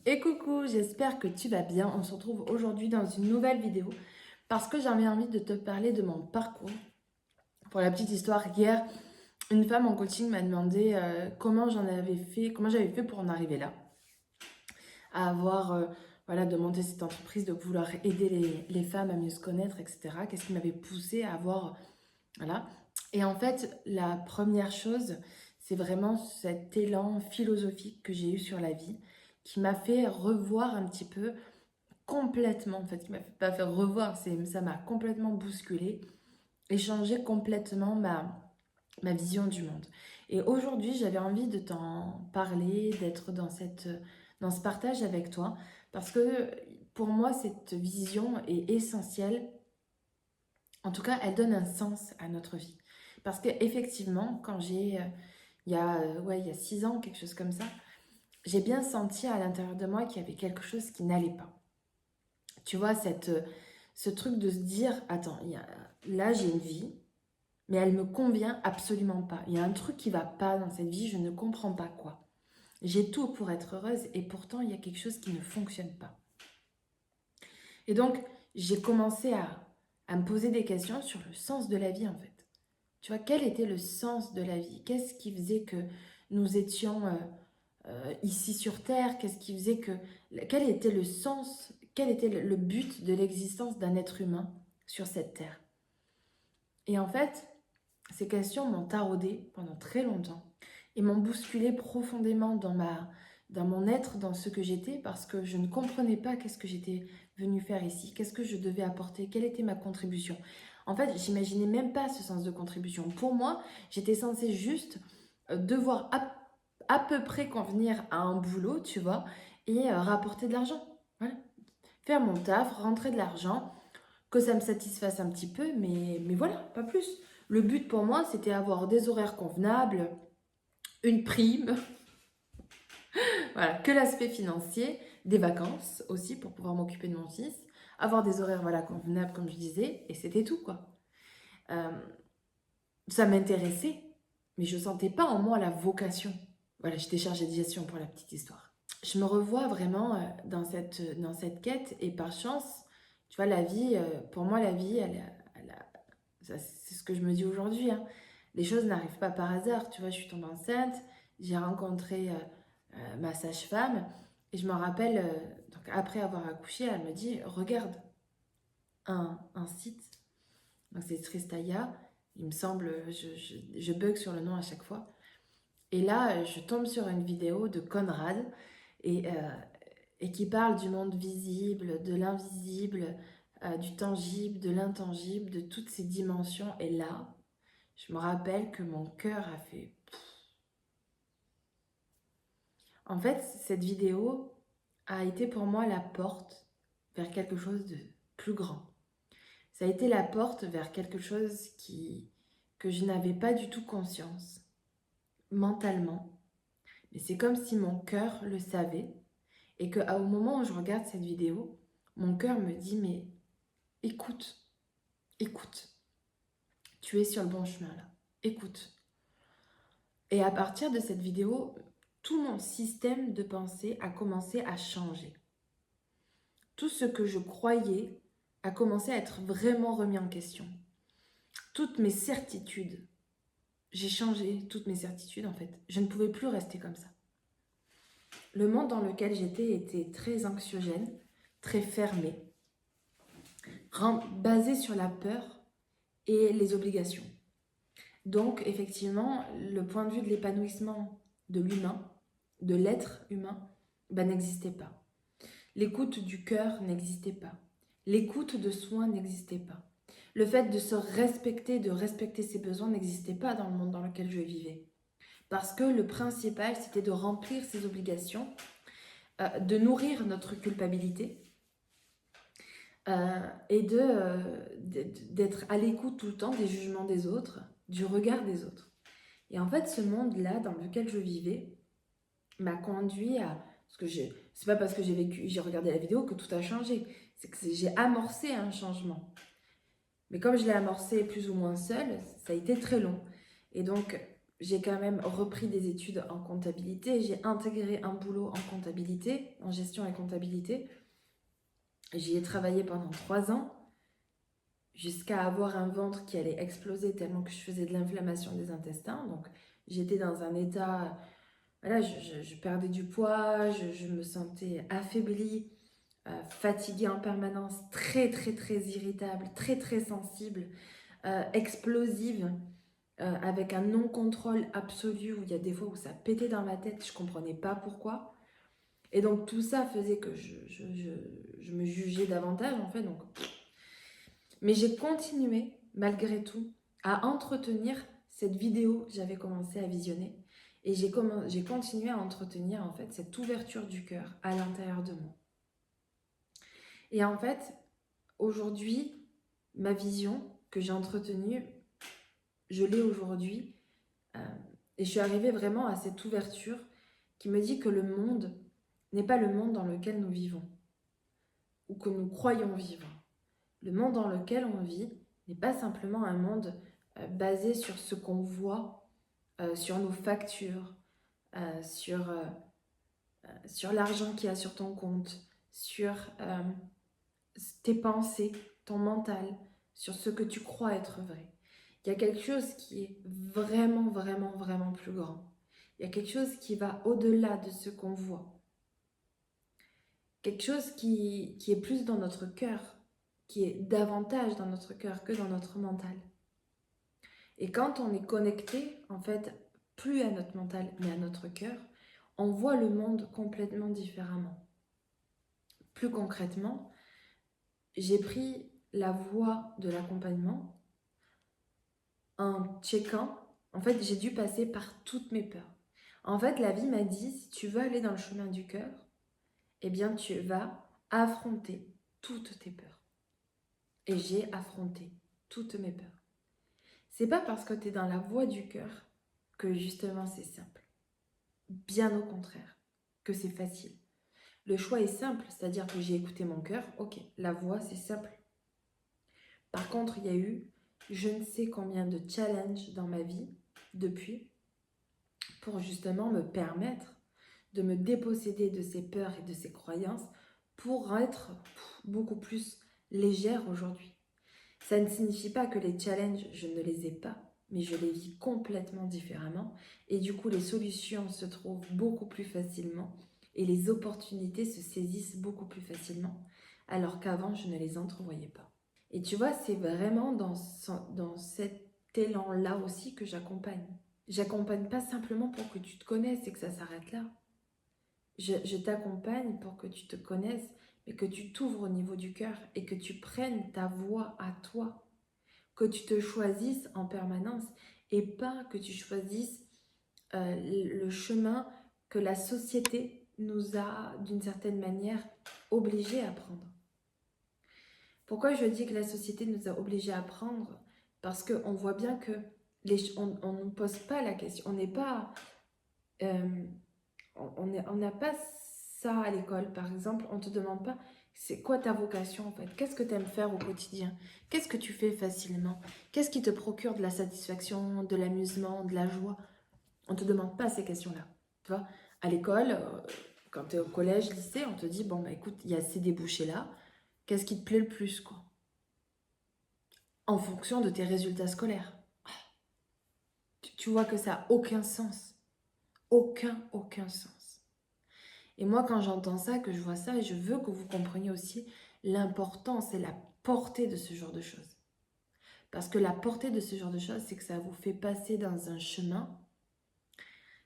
Et coucou, j'espère que tu vas bien. On se retrouve aujourd'hui dans une nouvelle vidéo parce que j'avais envie de te parler de mon parcours. Pour la petite histoire, hier, une femme en coaching m'a demandé comment j'avais fait pour en arriver là, à avoir, voilà, de monter cette entreprise, de vouloir aider les femmes à mieux se connaître, etc. Qu'est-ce qui m'avait poussé à avoir, voilà. Et en fait, la première chose, c'est vraiment cet élan philosophique que j'ai eu sur la vie qui m'a fait revoir un petit peu complètement, en fait, qui m'a pas fait revoir, ça m'a complètement bousculé et changé complètement ma vision du monde. Et aujourd'hui, j'avais envie de t'en parler, d'être dans ce partage avec toi, parce que pour moi, cette vision est essentielle. En tout cas, elle donne un sens à notre vie. Parce qu'effectivement, il y a 6 ans, quelque chose comme ça, j'ai bien senti à l'intérieur de moi qu'il y avait quelque chose qui n'allait pas. Tu vois, ce truc de se dire, attends, là j'ai une vie, mais elle me convient absolument pas. Il y a un truc qui va pas dans cette vie, je ne comprends pas quoi. J'ai tout pour être heureuse et pourtant il y a quelque chose qui ne fonctionne pas. Et donc, j'ai commencé à me poser des questions sur le sens de la vie en fait. Tu vois, quel était le sens de la vie? Qu'est-ce qui faisait que nous étions ici sur Terre? Qu'est-ce qui faisait que... Quel était le sens, quel était le but de l'existence d'un être humain sur cette Terre? Et en fait, ces questions m'ont taraudée pendant très longtemps et m'ont bousculé profondément dans mon être, dans ce que j'étais, parce que je ne comprenais pas qu'est-ce que j'étais venue faire ici, qu'est-ce que je devais apporter, quelle était ma contribution. En fait, j'imaginais même pas ce sens de contribution. Pour moi, j'étais censée juste devoir à peu près convenir à un boulot, tu vois, et rapporter de l'argent. Voilà. Faire mon taf, rentrer de l'argent, que ça me satisfasse un petit peu, mais voilà, pas plus. Le but pour moi, c'était avoir des horaires convenables, une prime, voilà, que l'aspect financier, des vacances aussi pour pouvoir m'occuper de mon fils, avoir des horaires voilà, convenables comme je disais, et c'était tout quoi. Euh, Ça m'intéressait, mais je sentais pas en moi la vocation. Voilà, j'étais chargée de gestion pour la petite histoire. Je me revois vraiment dans cette quête et par chance, tu vois, la vie, pour moi, la vie, c'est ce que je me dis aujourd'hui, hein. Les choses n'arrivent pas par hasard. Tu vois, je suis tombée enceinte, j'ai rencontré ma sage-femme et je me rappelle, donc après avoir accouché, elle me dit, regarde un site, donc c'est Tristaya, il me semble, je bug sur le nom à chaque fois. Et là, je tombe sur une vidéo de Conrad et, euh, et qui parle du monde visible, de l'invisible, du tangible, de l'intangible, de toutes ces dimensions. Et là, je me rappelle que mon cœur a fait... En fait, cette vidéo a été pour moi la porte vers quelque chose de plus grand. Ça a été la porte vers quelque chose que je n'avais pas du tout conscience, mentalement. Mais c'est comme si mon cœur le savait et qu'au moment où je regarde cette vidéo, mon cœur me dit, mais écoute, écoute, tu es sur le bon chemin là, écoute. Et à partir de cette vidéo, tout mon système de pensée a commencé à changer. Tout ce que je croyais a commencé à être vraiment remis en question. Toutes mes certitudes, j'ai changé toutes mes certitudes en fait. Je ne pouvais plus rester comme ça. Le monde dans lequel j'étais était très anxiogène, très fermé, basé sur la peur et les obligations. Donc effectivement, le point de vue de l'épanouissement de l'humain, de l'être humain, n'existait pas. L'écoute du cœur n'existait pas. L'écoute de soi n'existait pas. Le fait de se respecter, de respecter ses besoins n'existait pas dans le monde dans lequel je vivais. Parce que le principal, c'était de remplir ses obligations, de nourrir notre culpabilité et d'être à l'écoute tout le temps des jugements des autres, du regard des autres. Et en fait, ce monde-là dans lequel je vivais m'a conduit à... C'est pas parce que j'ai regardé la vidéo que tout a changé. C'est que j'ai amorcé un changement. Mais comme je l'ai amorcé plus ou moins seule, ça a été très long. Et donc, j'ai quand même repris des études en comptabilité. J'ai intégré un boulot en comptabilité, en gestion et comptabilité. J'y ai travaillé pendant 3 ans, jusqu'à avoir un ventre qui allait exploser tellement que je faisais de l'inflammation des intestins. Donc, j'étais dans un état... Voilà, je perdais du poids, je me sentais affaiblie, fatiguée en permanence, très, très, très irritable, très, très sensible, explosive. Avec un non-contrôle absolu où il y a des fois où ça pétait dans ma tête, je comprenais pas pourquoi. Et donc tout ça faisait que je me jugeais davantage en fait. Donc... Mais j'ai continué malgré tout à entretenir cette vidéo que j'avais commencé à visionner. Et j'ai continué à entretenir en fait cette ouverture du cœur à l'intérieur de moi. Et en fait, aujourd'hui, ma vision que j'ai entretenue, je l'ai aujourd'hui. Et je suis arrivée vraiment à cette ouverture qui me dit que le monde n'est pas le monde dans lequel nous vivons ou que nous croyons vivre. Le monde dans lequel on vit n'est pas simplement un monde basé sur ce qu'on voit, sur nos factures, sur l'argent qu'il y a sur ton compte, sur tes pensées, ton mental, sur ce que tu crois être vrai. Il y a quelque chose qui est vraiment, vraiment, vraiment plus grand. Il y a quelque chose qui va au-delà de ce qu'on voit. Quelque chose qui est plus dans notre cœur, qui est davantage dans notre cœur que dans notre mental. Et quand on est connecté, en fait, plus à notre mental, mais à notre cœur, on voit le monde complètement différemment. Plus concrètement, j'ai pris la voie de l'accompagnement en checkant. En fait, j'ai dû passer par toutes mes peurs. En fait, la vie m'a dit, si tu veux aller dans le chemin du cœur, eh bien, tu vas affronter toutes tes peurs. Et j'ai affronté toutes mes peurs. C'est pas parce que tu es dans la voie du cœur que justement c'est simple. Bien au contraire, que c'est facile. Le choix est simple, c'est-à-dire que j'ai écouté mon cœur, ok, la voie c'est simple. Par contre, il y a eu je ne sais combien de challenges dans ma vie depuis pour justement me permettre de me déposséder de ces peurs et de ces croyances pour être beaucoup plus légère aujourd'hui. Ça ne signifie pas que les challenges, je ne les ai pas, mais je les vis complètement différemment. Et du coup, les solutions se trouvent beaucoup plus facilement et les opportunités se saisissent beaucoup plus facilement, alors qu'avant, je ne les entrevoyais pas. Et tu vois, c'est vraiment dans cet élan-là aussi que j'accompagne. J'accompagne pas simplement pour que tu te connaisses et que ça s'arrête là. Je t'accompagne pour que tu te connaisses, mais que tu t'ouvres au niveau du cœur et que tu prennes ta voix à toi, que tu te choisisses en permanence et pas que tu choisisses le chemin que la société nous a d'une certaine manière obligés à prendre. Pourquoi je dis que la société nous a obligés à prendre? Parce qu'on voit bien que on ne pose pas la question, on n'est pas... on n'a pas ça à l'école, par exemple. On ne te demande pas c'est quoi ta vocation en fait. Qu'est-ce que tu aimes faire au quotidien? Qu'est-ce que tu fais facilement? Qu'est-ce qui te procure de la satisfaction, de l'amusement, de la joie? On ne te demande pas ces questions-là. Tu vois, à l'école, quand tu es au collège, lycée, on te dit bon, bah écoute, il y a ces débouchés-là. Qu'est-ce qui te plaît le plus, quoi? En fonction de tes résultats scolaires. Tu vois que ça n'a aucun sens. Aucun sens. Et moi, quand j'entends ça, que je vois ça, je veux que vous compreniez aussi l'importance et la portée de ce genre de choses. Parce que la portée de ce genre de choses, c'est que ça vous fait passer dans un chemin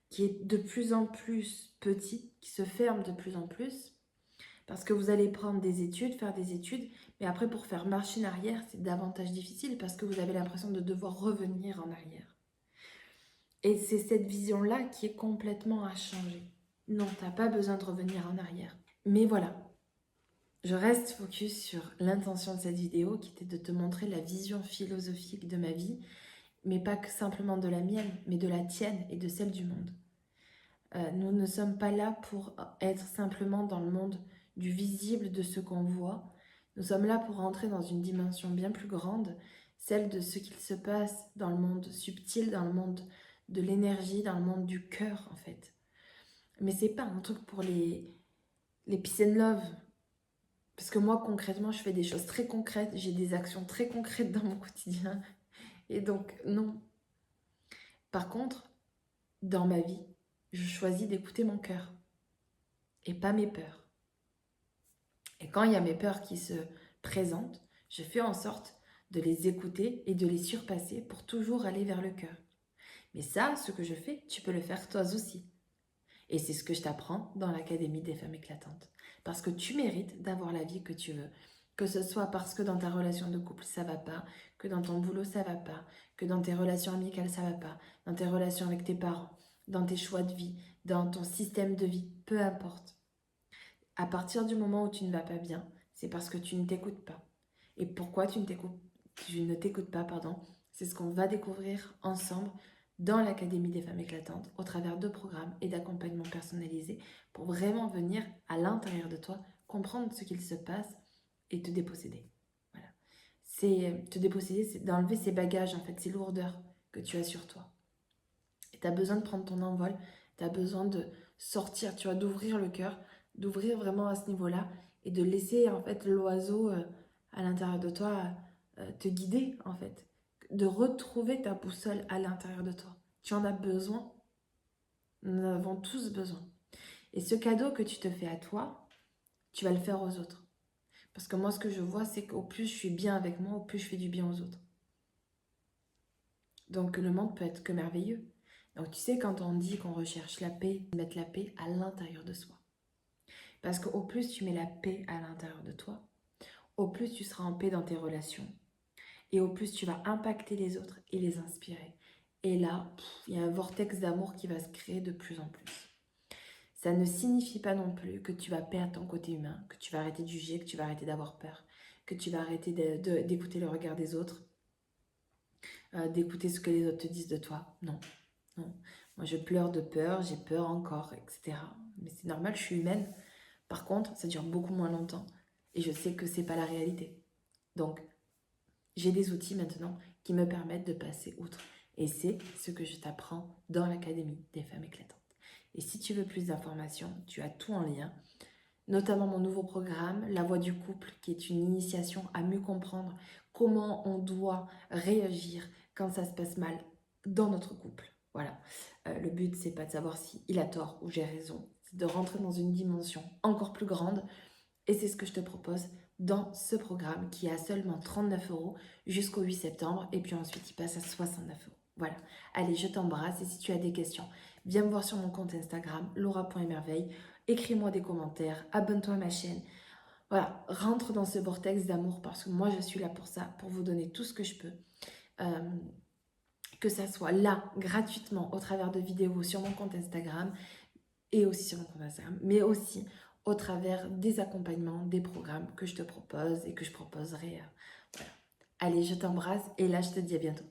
qui est de plus en plus petit, qui se ferme de plus en plus. Parce que vous allez prendre des études, faire des études, mais après pour faire machine arrière, c'est davantage difficile parce que vous avez l'impression de devoir revenir en arrière. Et c'est cette vision-là qui est complètement à changer. Non, tu n'as pas besoin de revenir en arrière. Mais voilà, je reste focus sur l'intention de cette vidéo qui était de te montrer la vision philosophique de ma vie, mais pas que simplement de la mienne, mais de la tienne et de celle du monde. Nous ne sommes pas là pour être simplement dans le monde du visible, de ce qu'on voit. Nous sommes là pour entrer dans une dimension bien plus grande, celle de ce qu'il se passe dans le monde subtil, dans le monde de l'énergie dans le monde du cœur, en fait. Mais c'est pas un truc pour les peace and love. Parce que moi, concrètement, je fais des choses très concrètes, j'ai des actions très concrètes dans mon quotidien. Et donc, non. Par contre, dans ma vie, je choisis d'écouter mon cœur et pas mes peurs. Et quand il y a mes peurs qui se présentent, je fais en sorte de les écouter et de les surpasser pour toujours aller vers le cœur. Mais ça, ce que je fais, tu peux le faire toi aussi. Et c'est ce que je t'apprends dans l'Académie des femmes éclatantes. Parce que tu mérites d'avoir la vie que tu veux. Que ce soit parce que dans ta relation de couple, ça va pas, que dans ton boulot, ça va pas, que dans tes relations amicales, ça va pas, dans tes relations avec tes parents, dans tes choix de vie, dans ton système de vie, peu importe. À partir du moment où tu ne vas pas bien, c'est parce que tu ne t'écoutes pas. Et pourquoi tu ne t'écoutes pas, pardon, c'est ce qu'on va découvrir ensemble dans l'Académie des femmes éclatantes au travers de programmes et d'accompagnements personnalisés pour vraiment venir à l'intérieur de toi, comprendre ce qu'il se passe et te déposséder. Voilà. C'est te déposséder, c'est d'enlever ces bagages, en fait, ces lourdeurs que tu as sur toi. Et tu as besoin de prendre ton envol, tu as besoin de sortir, tu vois, d'ouvrir le cœur, d'ouvrir vraiment à ce niveau-là et de laisser en fait l'oiseau à l'intérieur de toi te guider en fait, de retrouver ta boussole à l'intérieur de toi. Tu en as besoin, nous en avons tous besoin. Et ce cadeau que tu te fais à toi, tu vas le faire aux autres. Parce que moi, ce que je vois, c'est qu'au plus je suis bien avec moi, au plus je fais du bien aux autres. Donc le monde peut être que merveilleux. Donc tu sais, quand on dit qu'on recherche la paix, mettre la paix à l'intérieur de soi. Parce qu'au plus tu mets la paix à l'intérieur de toi, au plus tu seras en paix dans tes relations. Et au plus tu vas impacter les autres et les inspirer. Et là, il y a un vortex d'amour qui va se créer de plus en plus. Ça ne signifie pas non plus que tu vas perdre ton côté humain, que tu vas arrêter de juger, que tu vas arrêter d'avoir peur, que tu vas arrêter d'écouter le regard des autres, d'écouter ce que les autres te disent de toi. Non, non. Moi, je pleure de peur, j'ai peur encore, etc. Mais c'est normal, je suis humaine. Par contre, ça dure beaucoup moins longtemps. Et je sais que c'est pas la réalité. Donc, j'ai des outils maintenant qui me permettent de passer outre. Et c'est ce que je t'apprends dans l'Académie des femmes éclatantes. Et si tu veux plus d'informations, tu as tout en lien, notamment mon nouveau programme, La Voix du couple, qui est une initiation à mieux comprendre comment on doit réagir quand ça se passe mal dans notre couple. Voilà. Le but, c'est pas de savoir si il a tort ou j'ai raison, c'est de rentrer dans une dimension encore plus grande. Et c'est ce que je te propose dans ce programme qui est à seulement 39 € jusqu'au 8 septembre. Et puis ensuite, il passe à 69 €. Voilà. Allez, je t'embrasse. Et si tu as des questions, viens me voir sur mon compte Instagram, laura.emerveille. Écris-moi des commentaires, abonne-toi à ma chaîne. Voilà, rentre dans ce vortex d'amour parce que moi, je suis là pour ça, pour vous donner tout ce que je peux. Que ça soit là, gratuitement, au travers de vidéos sur mon compte Instagram et aussi sur mon compte Instagram, mais aussi au travers des accompagnements, des programmes que je te propose et que je proposerai. Voilà. Allez, je t'embrasse et là, je te dis à bientôt.